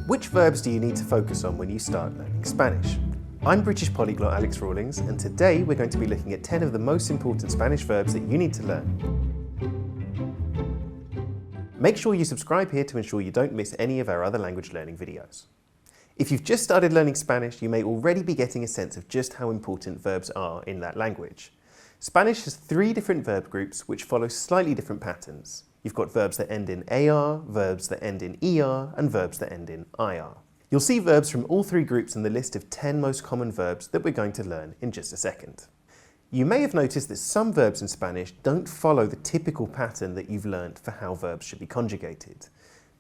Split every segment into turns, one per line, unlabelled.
Which verbs do you need to focus on when you start learning Spanish? I'm British Polyglot Alex Rawlings, and today we're going to be looking at 10 of the most important Spanish verbs that you need to learn. Make sure you subscribe here to ensure you don't miss any of our other language learning videos. If you've just started learning Spanish, you may already be getting a sense of just how important verbs are in that language. Spanish has 3 different verb groups which follow slightly different patterns. You've got verbs that end in AR, verbs that end in ER, and verbs that end in IR. You'll see verbs from all 3 groups in the list of 10 most common verbs that we're going to learn in just a second. You may have noticed that some verbs in Spanish don't follow the typical pattern that you've learned for how verbs should be conjugated.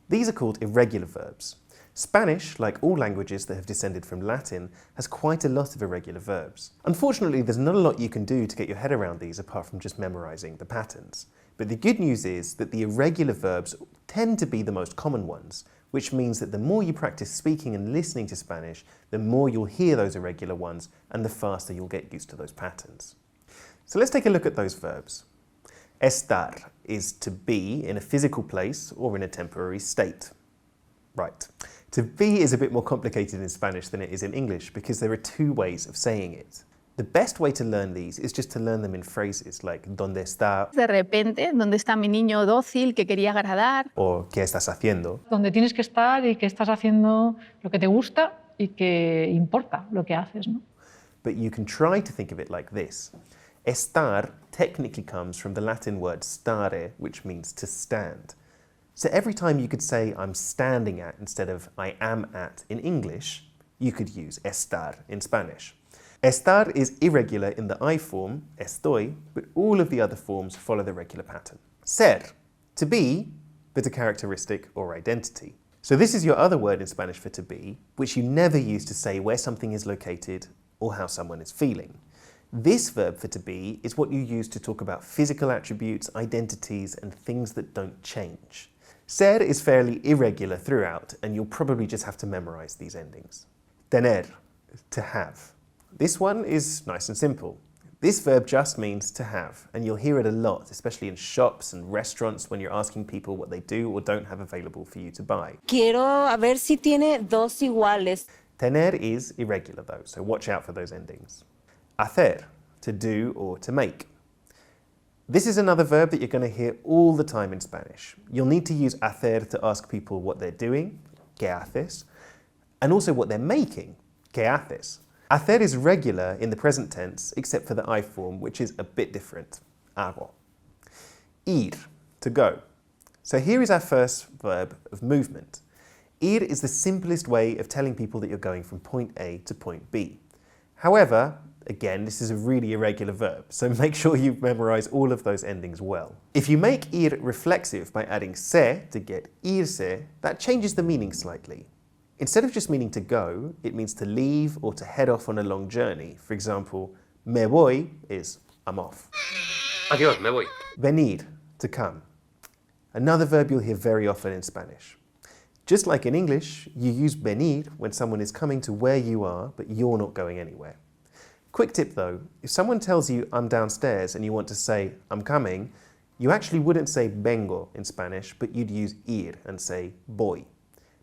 These are called irregular verbs. Spanish, like all languages that have descended from Latin, has quite a lot of irregular verbs. Unfortunately, there's not a lot you can do to get your head around these apart from just memorizing the patterns. But the good news is that the irregular verbs tend to be the most common ones, which means that the more you practice speaking and listening to Spanish, the more you'll hear those irregular ones and the faster you'll get used to those patterns. So let's take a look at those verbs. Estar is to be in a physical place or in a temporary state. Right. To be is a bit more complicated in Spanish than it is in English because there are 2 ways of saying it. The best way to learn these is just to learn them in phrases like ¿Dónde está?
De repente, ¿dónde está mi niño dócil que quería agradar?
Or ¿Qué estás haciendo?
Donde tienes que estar y que estás haciendo lo que te gusta y que importa lo que haces, ¿no?
But you can try to think of it like this. Estar technically comes from the Latin word stare, which means to stand. So every time you could say I'm standing at instead of I am at in English, you could use estar in Spanish. Estar is irregular in the I form, estoy, but all of the other forms follow the regular pattern. Ser, to be, but a characteristic or identity. So this is your other word in Spanish for to be, which you never use to say where something is located or how someone is feeling. This verb for to be is what you use to talk about physical attributes, identities, and things that don't change. Ser is fairly irregular throughout, and you'll probably just have to memorize these endings. Tener, to have. This one is nice and simple. This verb just means to have, and you'll hear it a lot, especially in shops and restaurants when you're asking people what they do or don't have available for you to buy.
Quiero a ver si tiene dos iguales.
Tener is irregular though, so watch out for those endings. Hacer, to do or to make. This is another verb that you're going to hear all the time in Spanish. You'll need to use hacer to ask people what they're doing, ¿qué haces? And also what they're making, ¿qué haces? Hacer is regular in the present tense, except for the I form, which is a bit different, hago. Ir, to go. So here is our first verb of movement. Ir is the simplest way of telling people that you're going from point A to point B. However, again, this is a really irregular verb, so make sure you memorize all of those endings well. If you make ir reflexive by adding se to get irse, that changes the meaning slightly. Instead of just meaning to go, it means to leave or to head off on a long journey. For example, me voy is I'm off.
Adiós, me voy.
Venir, to come. Another verb you'll hear very often in Spanish. Just like in English, you use venir when someone is coming to where you are, but you're not going anywhere. Quick tip though, if someone tells you I'm downstairs and you want to say I'm coming, you actually wouldn't say vengo in Spanish, but you'd use ir and say voy.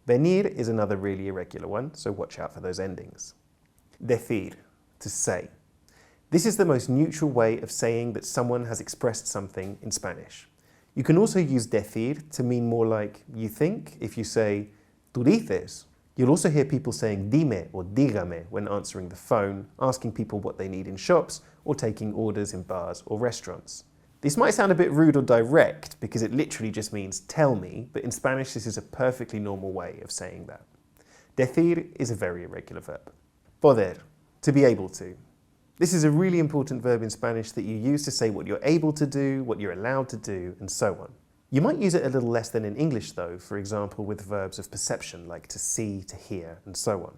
Venir is another really irregular one, so watch out for those endings. Decir, to say. This is the most neutral way of saying that someone has expressed something in Spanish. You can also use decir to mean more like you think. If you say tú dices, you'll also hear people saying dime or dígame when answering the phone, asking people what they need in shops, or taking orders in bars or restaurants. This might sound a bit rude or direct because it literally just means tell me, but in Spanish this is a perfectly normal way of saying that. Decir is a very irregular verb. Poder, to be able to. This is a really important verb in Spanish that you use to say what you're able to do, what you're allowed to do, and so on. You might use it a little less than in English though, for example with verbs of perception like to see, to hear, and so on.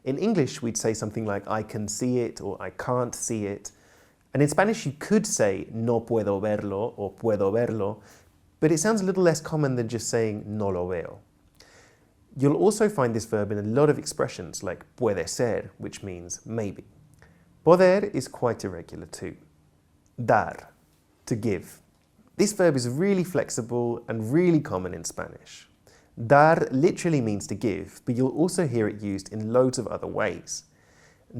In English we'd say something like I can see it or I can't see it. And in Spanish you could say no puedo verlo or puedo verlo, but it sounds a little less common than just saying no lo veo. You'll also find this verb in a lot of expressions like puede ser, which means maybe. Poder is quite irregular too. Dar, to give. This verb is really flexible and really common in Spanish. Dar literally means to give, but you'll also hear it used in loads of other ways.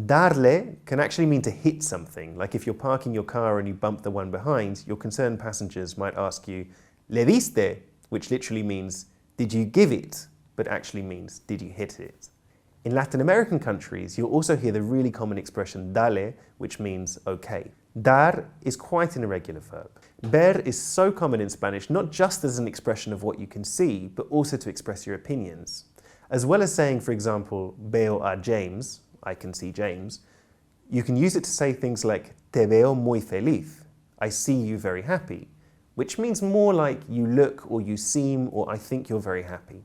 Darle can actually mean to hit something, like if you're parking your car and you bump the one behind, your concerned passengers might ask you, ¿Le diste?, which literally means, did you give it? But actually means, did you hit it? In Latin American countries, you'll also hear the really common expression dale, which means okay. Dar is quite an irregular verb. Ver is so common in Spanish, not just as an expression of what you can see, but also to express your opinions. As well as saying, for example, veo a James, I can see James, you can use it to say things like te veo muy feliz, I see you very happy, which means more like you look or you seem or I think you're very happy.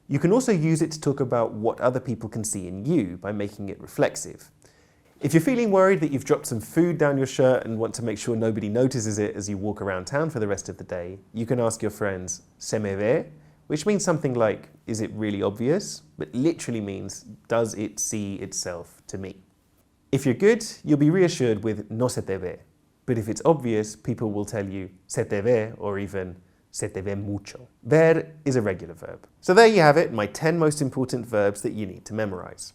You can also use it to talk about what other people can see in you by making it reflexive. If you're feeling worried that you've dropped some food down your shirt and want to make sure nobody notices it as you walk around town for the rest of the day, you can ask your friends, ¿Se me ve?, which means something like, is it really obvious? But literally means, does it see itself to me? If you're good, you'll be reassured with no se te ve. But if it's obvious, people will tell you se te ve or even se te ve mucho. Ver is a regular verb. So there you have it, my 10 most important verbs that you need to memorize.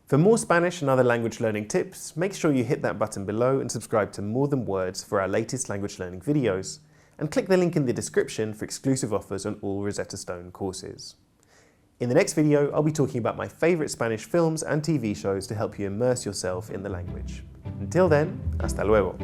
For more Spanish and other language learning tips, make sure you hit that button below and subscribe to More Than Words for our latest language learning videos. And click the link in the description for exclusive offers on all Rosetta Stone courses. In the next video, I'll be talking about my favourite Spanish films and TV shows to help you immerse yourself in the language. Until then, hasta luego.